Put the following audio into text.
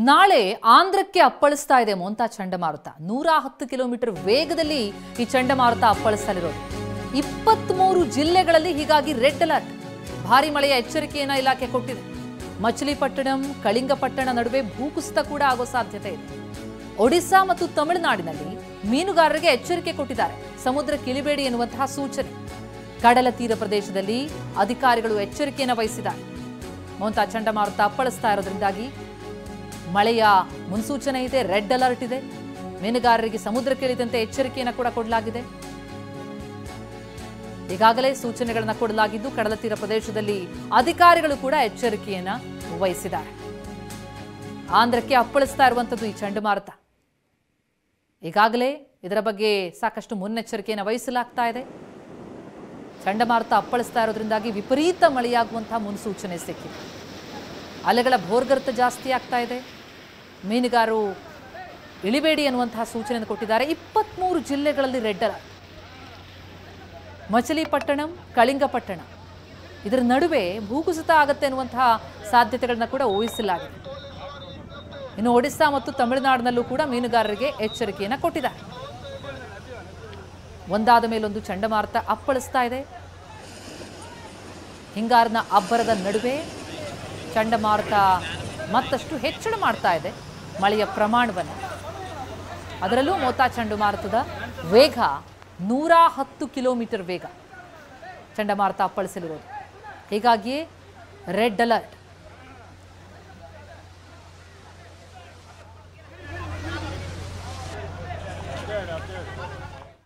ನಾಳೆ ಆಂಧ್ರಕ್ಕೆ ಅಪ್ಪಳಿಸ್ತಾ ಇದೆ ಮೋಂತಾ ಚಂಡಮಾರುತ 110 ಕಿಲೋಮೀಟರ್ ವೇಗದಲ್ಲಿ ಈ ಚಂಡಮಾರುತ ಅಪ್ಪಳಿಸಲಿರೋದು 23 ಜಿಲ್ಲೆಗಳಲ್ಲಿ ಹೀಗಾಗಿ ರೆಡ್ ಅಲರ್ಟ್ ಭಾರಿ ಮಳೆಯ ಎಚ್ಚರಿಕೆಯನ್ನ ಇಲಾಖೆ ಕೊಟ್ಟಿದೆ ಮಚಲಿಪಟ್ಟಣಂ ಕಳಿಂಗಪಟ್ಟಣ ನಡುವೆ ಭೂಕುಸಿತ ಕೂಡ ಆಗೋ ಸಾಧ್ಯತೆ ಇದೆ ಒಡಿಶಾ ಮತ್ತು ತಮಿಳುನಾಡಿನಲ್ಲಿ ಮೀನುಗಾರರಿಗೆ ಎಚ್ಚರಿಕೆ ಕೊಟ್ಟಿದ್ದಾರೆ ಸಮುದ್ರಕ್ಕೆ ಇಳಿಬೇಡಿ ಎನ್ನುವಂತಹ ಸೂಚನೆ ಕಡಲ ತೀರ ಪ್ರದೇಶದಲ್ಲಿ ಅಧಿಕಾರಿಗಳು ಎಚ್ಚರಿಕೆಯನ್ನು ವಹಿಸಿದ್ದಾರೆ ಮೋಂತಾ ಚಂಡಮಾರುತ ಅಪ್ಪಳಿಸ್ತಾ ಇರೋದ್ರಿಂದಾಗಿ ಮಳೆಯ ಮುನ್ಸೂಚನೆ ಇದೆ ರೆಡ್ ಅಲರ್ಟ್ ಇದೆ ಮೀನುಗಾರರಿಗೆ ಸಮುದ್ರಕ್ಕೆ ಇಳಿದಂತೆ ಎಚ್ಚರಿಕೆಯನ್ನು ಕೂಡ ಕೊಡಲಾಗಿದೆ ಈಗಾಗಲೇ ಸೂಚನೆಗಳನ್ನು ಕೊಡಲಾಗಿದ್ದು ಕಡಲ ತೀರ ಪ್ರದೇಶದಲ್ಲಿ ಅಧಿಕಾರಿಗಳು ಕೂಡ ಎಚ್ಚರಿಕೆಯನ್ನು ವಹಿಸಿದ್ದಾರೆ ಆಂಧ್ರಕ್ಕೆ ಅಪ್ಪಳಿಸ್ತಾ ಇರುವಂತದ್ದು ಈ ಚಂಡಮಾರುತ ಈಗಾಗಲೇ ಇದರ ಬಗ್ಗೆ ಸಾಕಷ್ಟು ಮುನ್ನೆಚ್ಚರಿಕೆಯನ್ನು ವಹಿಸಲಾಗ್ತಾ ಇದೆ ಚಂಡಮಾರುತ ಅಪ್ಪಳಿಸ್ತಾ ಇರೋದ್ರಿಂದಾಗಿ ವಿಪರೀತ ಮಳೆಯಾಗುವಂತಹ ಮುನ್ಸೂಚನೆ ಸಿಕ್ಕಿದೆ ಅಲೆಗಳ ಭೋರ್ಗರ್ತ ಜಾಸ್ತಿ ಆಗ್ತಾ ಇದೆ ಮೀನುಗಾರರು ಇಳಿಬೇಡಿ ಅನ್ನುವಂತಹ ಸೂಚನೆಯನ್ನು ಕೊಟ್ಟಿದ್ದಾರೆ 23 ಜಿಲ್ಲೆಗಳಲ್ಲಿ ರೆಡ್ ಅಲರ್ಟ್ ಮಚಲಿಪಟ್ಟಣಂ ಕಳಿಂಗಪಟ್ಟಣ ಇದರ ನಡುವೆ ಭೂಕುಸಿತ ಆಗುತ್ತೆ ಅನ್ನುವಂತಹ ಸಾಧ್ಯತೆಗಳನ್ನ ಕೂಡ ಊಹಿಸಲಾಗಿದೆ ಇನ್ನು ಒಡಿಶಾ ಮತ್ತು ತಮಿಳುನಾಡಿನಲ್ಲೂ ಕೂಡ ಮೀನುಗಾರರಿಗೆ ಎಚ್ಚರಿಕೆಯನ್ನು ಕೊಟ್ಟಿದ್ದಾರೆ ಒಂದಾದ ಮೇಲೊಂದು ಚಂಡಮಾರುತ ಅಪ್ಪಳಿಸ್ತಾ ಇದೆ ಹಿಂಗಾರಿನ ಅಬ್ಬರದ ನಡುವೆ ಚಂಡಮಾರುತ ಮತ್ತಷ್ಟು ಹೆಚ್ಚಳ ಮಾಡ್ತಾ ಇದೆ ಮಳೆಯ ಪ್ರಮಾಣವನ್ನು ಅದರಲ್ಲೂ ಮೋಂತಾ ಚಂಡಮಾರುತದ ವೇಗ 110 ಕಿಲೋಮೀಟರ್ ವೇಗ ಚಂಡಮಾರುತ ಅಪ್ಪಳಿಸಲಿರೋದು ಹೀಗಾಗಿಯೇ ರೆಡ್ ಅಲರ್ಟ್